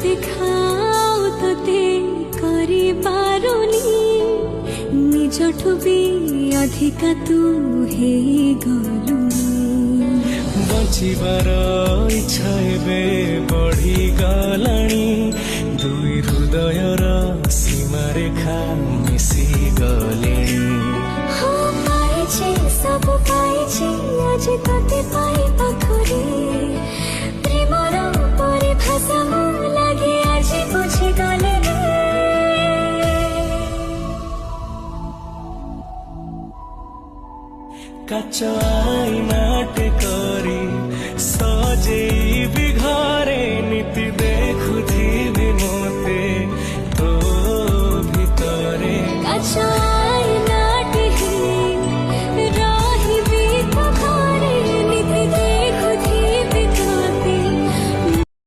देखाओ तोते करी पारुनी निजठु भी अधिका तू हे गलुनी बचिबार इच्छा एबे बढ़ी गलानी दुई हृदयर सीमा रेखा मिसी गलेनी सब पाइछे आज तते पाइ पाखरे प्रेमर परिभाषा मो लागे आज बुझी गले काच